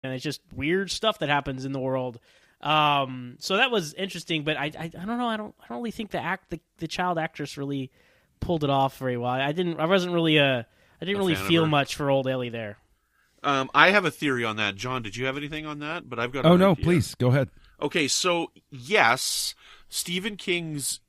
and it's just weird stuff that happens in the world. So that was interesting, but I don't know. I don't really think the child actress really pulled it off very well. I didn't really feel much for old Ellie there. I have a theory on that. John, did you have anything on that? But I've got. Oh no, please go ahead. Okay, so yes, Stephen King's.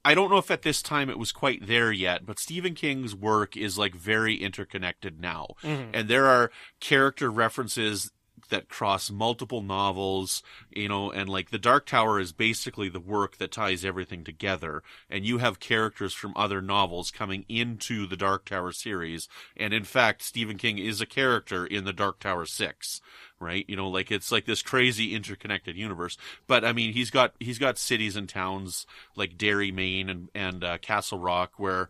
I don't know if at this time it was quite there yet, but Stephen King's work is like very interconnected now, and there are character references that cross multiple novels, and like The Dark Tower is basically the work that ties everything together, and you have characters from other novels coming into the Dark Tower series, and in fact Stephen King is a character in the Dark Tower 6, right? Like it's like this crazy interconnected universe. But I mean, he's got cities and towns like Derry, Maine, and Castle Rock where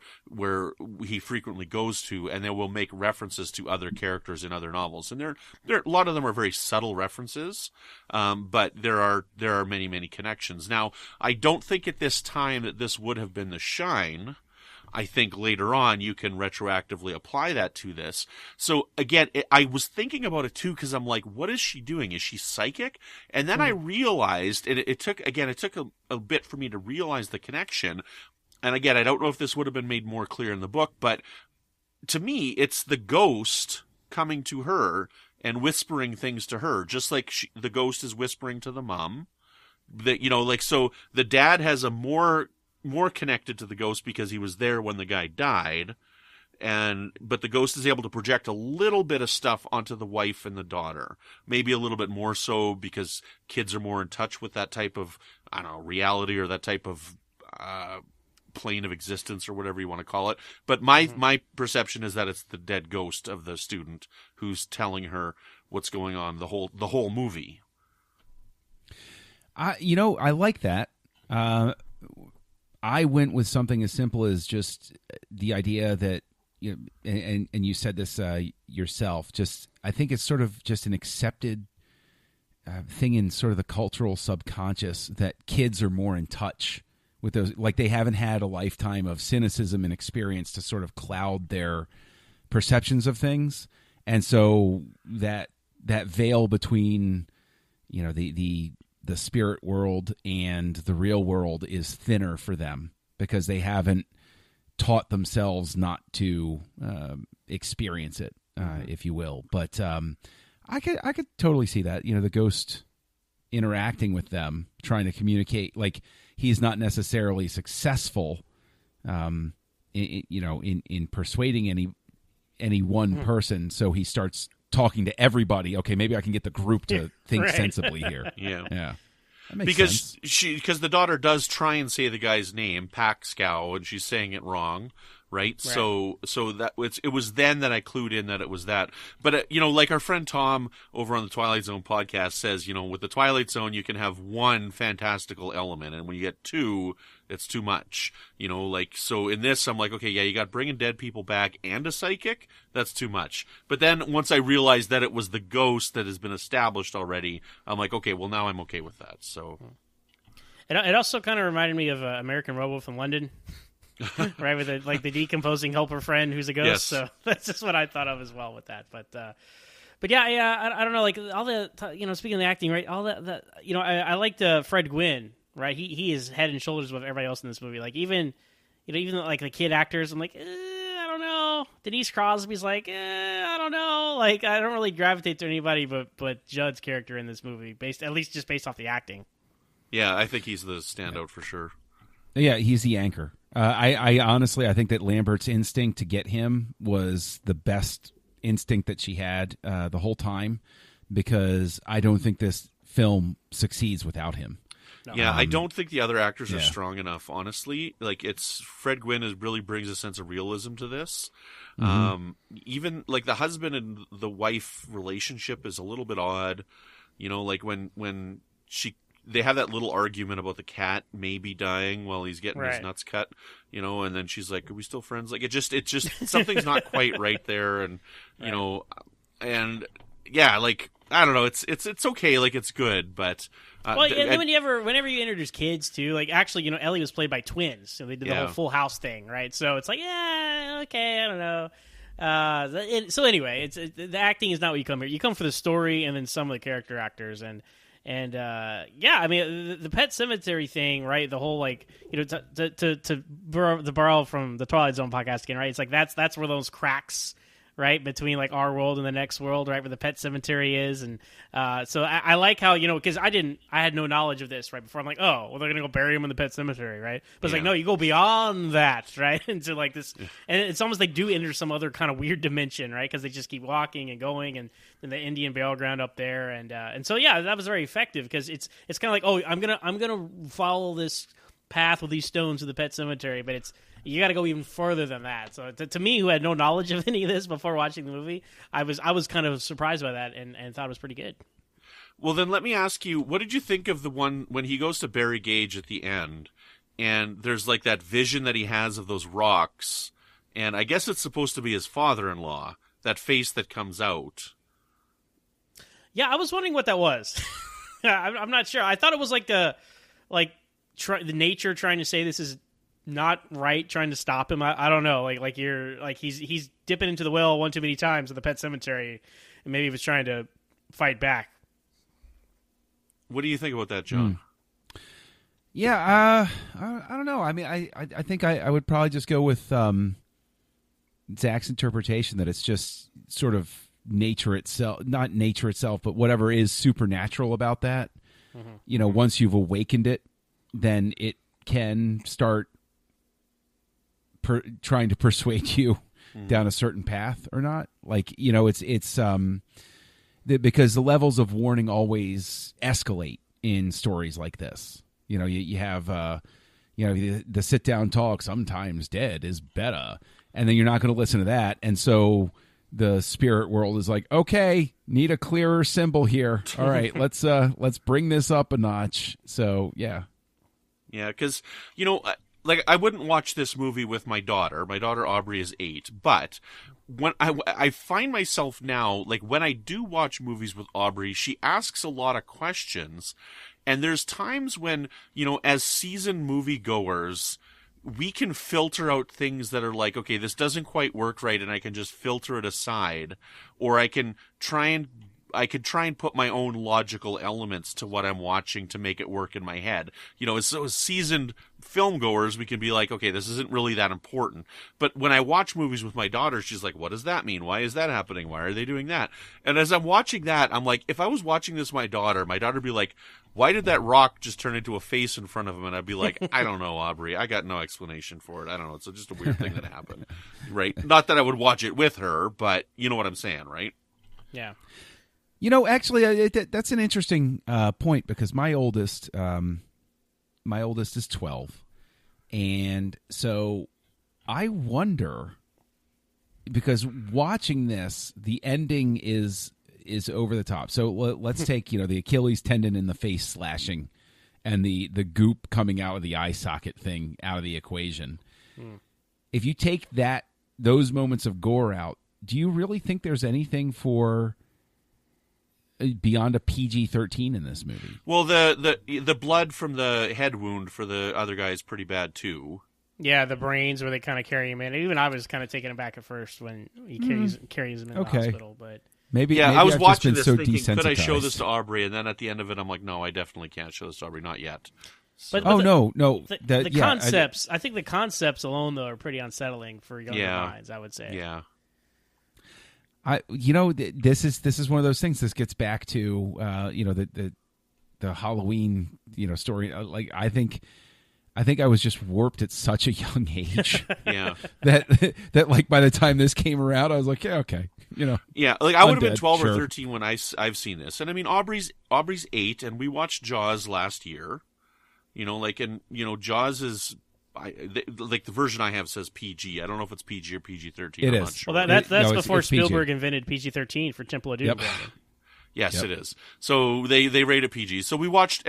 he frequently goes to, and they will make references to other characters in other novels. And there a lot of them are very subtle references, but there are many connections. Now, I don't think at this time that this would have been The Shine. I think later on you can retroactively apply that to this. So again, I was thinking about it too, because I'm like, what is she doing? Is she psychic? And then I realized, and it took a bit for me to realize the connection. And again, I don't know if this would have been made more clear in the book, but to me, it's the ghost coming to her and whispering things to her, just like the ghost is whispering to the mom. That, so the dad has a more connected to the ghost because he was there when the guy died, but the ghost is able to project a little bit of stuff onto the wife and the daughter, maybe a little bit more so because kids are more in touch with that type of, I don't know, reality or that type of plane of existence or whatever you want to call it. But my perception is that it's the dead ghost of the student who's telling her what's going on the whole movie. I like that. I went with something as simple as just the idea that, and you said this yourself, just I think it's sort of just an accepted thing in sort of the cultural subconscious that kids are more in touch with those, like they haven't had a lifetime of cynicism and experience to sort of cloud their perceptions of things. And so that veil between, the spirit world and the real world is thinner for them because they haven't taught themselves not to experience it, if you will. But I could totally see that, the ghost interacting with them, trying to communicate. Like he's not necessarily successful, in persuading any one person. So he starts talking to everybody. Okay, maybe I can get the group to think sensibly here. Yeah. That makes sense. Because the daughter does try and say the guy's name, Paxcow, and she's saying it wrong, right? So that it was then that I clued in that it was that. But like our friend Tom over on the Twilight Zone podcast says, with the Twilight Zone you can have one fantastical element, and when you get two, it's too much. So in this I'm like, okay, yeah, you got bringing dead people back and a psychic, that's too much. But then once I realized that it was the ghost that has been established already, I'm like, okay, well now I'm okay with that. So it also kind of reminded me of American Werewolf in London. Right, with the decomposing helper friend who's a ghost. Yes. So that's just what I thought of as well with that. But yeah, I don't know. Like all the speaking of the acting, right? All that I liked Fred Gwynn, right? He is head and shoulders above everybody else in this movie. Like even like the kid actors, I'm like, I don't know. Denise Crosby's like, I don't know. Like I don't really gravitate to anybody but Judd's character in this movie, based off the acting. Yeah, I think he's the standout for sure. Yeah, he's the anchor. I honestly, I think that Lambert's instinct to get him was the best instinct that she had the whole time, because I don't think this film succeeds without him. No. Yeah, I don't think the other actors are strong enough, honestly. Like Fred Gwynn really brings a sense of realism to this. Even like the husband and the wife relationship is a little bit odd. Like when they have that little argument about the cat maybe dying while he's getting his nuts cut, and then she's like, are we still friends? Like it just something's not quite right there. And, and yeah, like, I don't know. It's okay. Like it's good, but, whenever you introduce kids too, like actually, Ellie was played by twins. So they did the whole Full House thing. Right. So it's like, yeah, okay. I don't know. So anyway, the acting is not what you come here. You come for the story and then some of the character actors and yeah, I mean the Pet Sematary thing, right? The whole like to borrow from the Twilight Zone podcast again, right? It's like that's where those cracks, right, between like our world and the next world, right, where the Pet Sematary is, and so I like how because I had no knowledge of this right before. I'm like, oh, well, they're gonna go bury him in the Pet Cemetery, right? But it's like, no, you go beyond that, right, into like this, and it's almost they do enter some other kind of weird dimension, right, because they just keep walking and going, and then the Indian burial ground up there, and so yeah, that was very effective because it's kind of like, oh, I'm gonna follow this path with these stones to the Pet Cemetery, but you got to go even further than that. So to me, who had no knowledge of any of this before watching the movie, I was kind of surprised by that and thought it was pretty good. Well, then let me ask you, what did you think of the one when he goes to bury Gage at the end, and there's like that vision that he has of those rocks, and I guess it's supposed to be his father-in-law, that face that comes out. Yeah, I was wondering what that was. I'm not sure. I thought it was like the nature trying to say this is not right, trying to stop him. I don't know. Like you're like he's dipping into the well one too many times in the Pet Cemetery, and maybe he was trying to fight back. What do you think about that, John? Yeah, I don't know. I mean, I think I would probably just go with Zach's interpretation that it's just sort of nature itself, not nature itself, but whatever is supernatural about that. Mm-hmm. Once you've awakened it, then it can start trying to persuade you down a certain path or not. Like, it's because the levels of warning always escalate in stories like this. You have, the sit down talk, sometimes dead is better. And then you're not going to listen to that. And so the spirit world is like, okay, need a clearer symbol here. All right, let's bring this up a notch. So, yeah. Yeah, because, like, I wouldn't watch this movie with my daughter. My daughter Aubrey is 8, but when I find myself now, like, when I do watch movies with Aubrey, she asks a lot of questions, and there's times when, as seasoned moviegoers, we can filter out things that are like, okay, this doesn't quite work right, and I can just filter it aside, or I could try and put my own logical elements to what I'm watching to make it work in my head. As seasoned film goers, we can be like, okay, this isn't really that important. But when I watch movies with my daughter, she's like, what does that mean? Why is that happening? Why are they doing that? And as I'm watching that, I'm like, if I was watching this with my daughter would be like, why did that rock just turn into a face in front of him? And I'd be like, I don't know, Aubrey. I got no explanation for it. I don't know. It's just a weird thing that happened. Right? Not that I would watch it with her, but you know what I'm saying, right? Yeah. Actually, that's an interesting point because my oldest is 12, and so I wonder, because watching this, the ending is over the top. So let's take the Achilles tendon in the face slashing, and the goop coming out of the eye socket thing out of the equation. If you take those moments of gore out, do you really think there's anything for beyond a PG-13 in this movie? Well, the blood from the head wound for the other guy is pretty bad too. Yeah, the brains where they kind of carry him in. Even I was kind of taken aback at first when he carries him in the hospital. But maybe I was I've watching just this been so thinking, could I show desensitized. this to Aubrey? And then at the end of it, I'm like, no, I definitely can't show this to Aubrey, not yet. But no. The concepts, I think the concepts alone, though, are pretty unsettling for younger minds, I would say. Yeah. This is one of those things. This gets back to the Halloween story. Like I think I was just warped at such a young age. Yeah. that like by the time this came around, I was like, yeah, okay, Yeah, like I would have been undead, 12 sure. or 13 when I've seen this, and I mean Aubrey's 8, and we watched Jaws last year. Jaws is. The version I have says PG. I don't know if it's PG or PG-13. It I'm is. not sure. Well, that's before it's PG. Spielberg invented PG-13 for Temple of Doom. Yep. Yes, it is. So they rate it PG. So we watched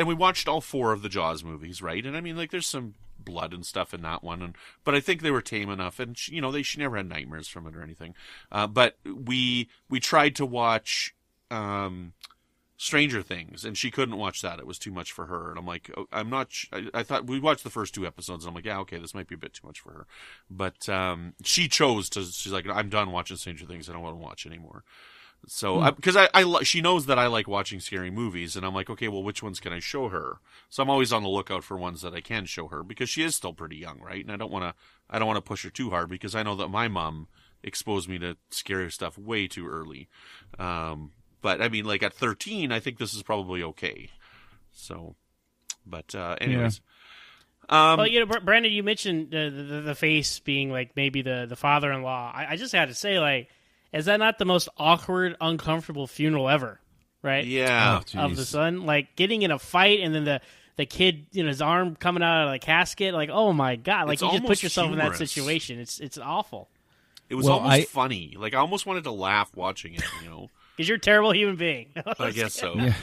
all 4 of the Jaws movies, right? And I mean, like, there's some blood and stuff in that one, but I think they were tame enough, and she never had nightmares from it or anything. But we tried to watch Stranger Things, and she couldn't watch that. It was too much for her. And I'm like, oh, I'm not. I thought we watched the first 2 episodes, and I'm like, yeah, okay, this might be a bit too much for her. But she chose to. She's like, I'm done watching Stranger Things. I don't want to watch anymore. So, because she knows that I like watching scary movies, and I'm like, okay, well, which ones can I show her? So I'm always on the lookout for ones that I can show her, because she is still pretty young, right? And I don't want to push her too hard, because I know that my mom exposed me to scary stuff way too early. But I mean, like at 13, I think this is probably okay. So, but anyways. Yeah. Well, Brandon, you mentioned the face being like maybe the father-in-law. I just had to say, like, is that not the most awkward, uncomfortable funeral ever? Right? Yeah. Of the son, like getting in a fight, and then the kid, his arm coming out of the casket. Like, oh my god! Like, you just put yourself humorous. in that situation. It's awful. It was almost funny. Like, I almost wanted to laugh watching it. Because you're a terrible human being. I guess so. Yeah.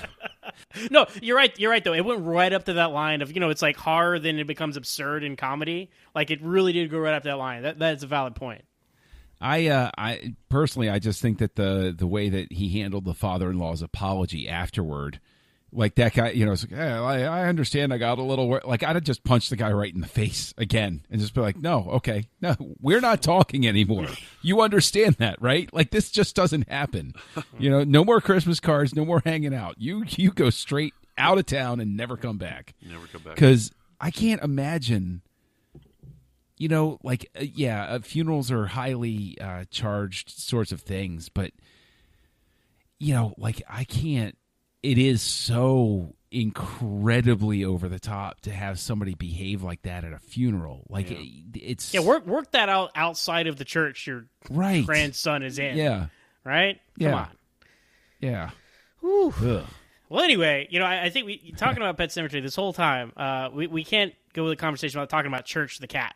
No, you're right. You're right, though. It went right up to that line of, it's like horror, then it becomes absurd in comedy. Like, it really did go right up to that line. That's a valid point. I personally, I just think that the way that he handled the father-in-law's apology afterward, like that guy, it's like, hey, I understand. I got a little, like, I'd have just punched the guy right in the face again and just be like, no, okay, no, we're not talking anymore. You understand that, right? Like, this just doesn't happen. No more Christmas cards, no more hanging out. You go straight out of town and never come back. Never come back. Because I can't imagine. Funerals are highly charged sorts of things, but, like, I can't, it is so incredibly over the top to have somebody behave like that at a funeral. Like, it's... Yeah, work that out outside of the church your grandson is in. Yeah. Right? Come on. Yeah. Whew. Well, anyway, I think we talking about Pet Sematary this whole time, we can't go with a conversation without talking about Church the cat.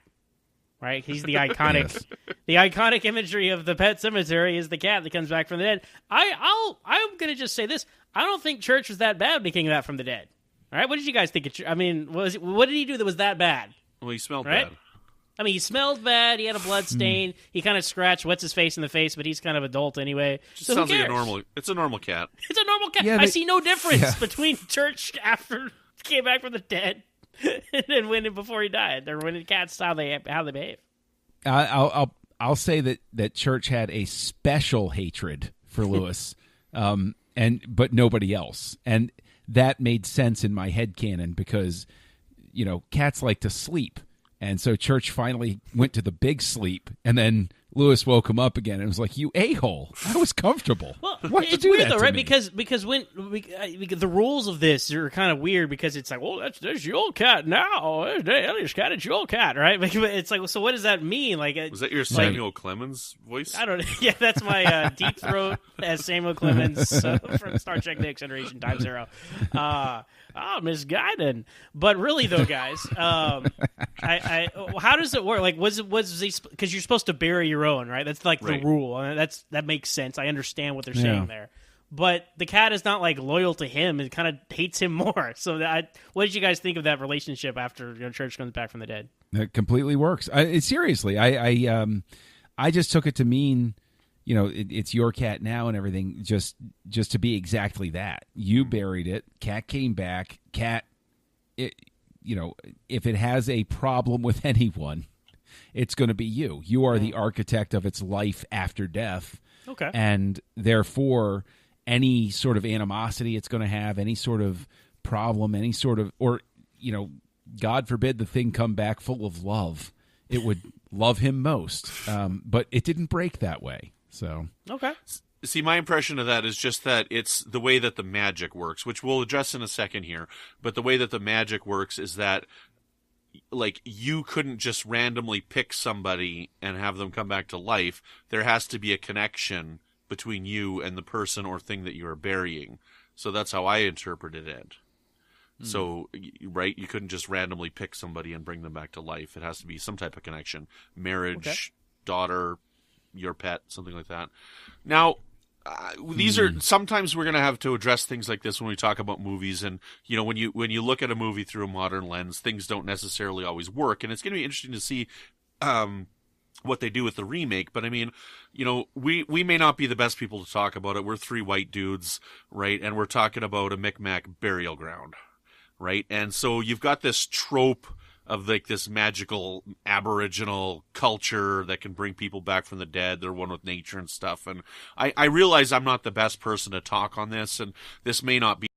Right, he's the iconic, the iconic imagery of the Pet Sematary is the cat that comes back from the dead. I'm gonna just say this: I don't think Church was that bad when he came back from the dead. All right, what did you guys think? I mean, what did he do that was that bad? Well, he smelled bad. I mean, he smelled bad. He had a blood stain. He kind of scratched what's his face in the face, but he's kind of adult anyway. So sounds like It's a normal cat. It's a normal cat. I see no difference between Church after he came back from the dead. And then before he died, or when the cats how they behave. I'll say that Church had a special hatred for Lewis, but nobody else, and that made sense in my headcanon because cats like to sleep, and so Church finally went to the big sleep, and then Lewis woke him up again and was like, "You a-hole! I was comfortable." Well, why'd you it's do weird that though, to right? me? Because when the rules of this are kind of weird because it's like, well, that's your cat now. Elliott's cat, it's your cat, right? It's like, so what does that mean? Like, was that your Samuel Clemens voice? I don't know. Yeah, that's my deep throat as Samuel Clemens from Star Trek: Next Generation Time Zero. Misguided. But really, though, guys, how does it work? Like, was he? Because you're supposed to bury your own, right? That's like the rule. I mean, that makes sense. I understand what they're saying there. But the cat is not like loyal to him; it kind of hates him more. So, what did you guys think of that relationship after Church comes back from the dead? It completely works. Seriously, I just took it to mean, it's your cat now and everything. Just to be exactly that. You buried it. Cat came back. Cat, if it has a problem with anyone, it's going to be you. You are the architect of its life after death. Okay. And therefore, any sort of animosity it's going to have, any sort of problem, any sort of, or, God forbid the thing come back full of love, it would love him most. But it didn't break that way. So. Okay. See, my impression of that is just that it's the way that the magic works, which we'll address in a second here. But the way that the magic works is that, like, you couldn't just randomly pick somebody and have them come back to life. There has to be a connection between you and the person or thing that you are burying. So that's how I interpreted it. So, right, you couldn't just randomly pick somebody and bring them back to life. It has to be some type of connection. Marriage, daughter, your pet, something like that. Now, these are sometimes we're going to have to address things like this when we talk about movies, and when you look at a movie through a modern lens, things don't necessarily always work, and it's going to be interesting to see what they do with the remake. But I mean, you know, we may not be the best people to talk about it. We're three white dudes, right? And we're talking about a Micmac burial ground, right? And so you've got this trope of like this magical aboriginal culture that can bring people back from the dead. They're one with nature and stuff. And I realize I'm not the best person to talk on this, and this may not be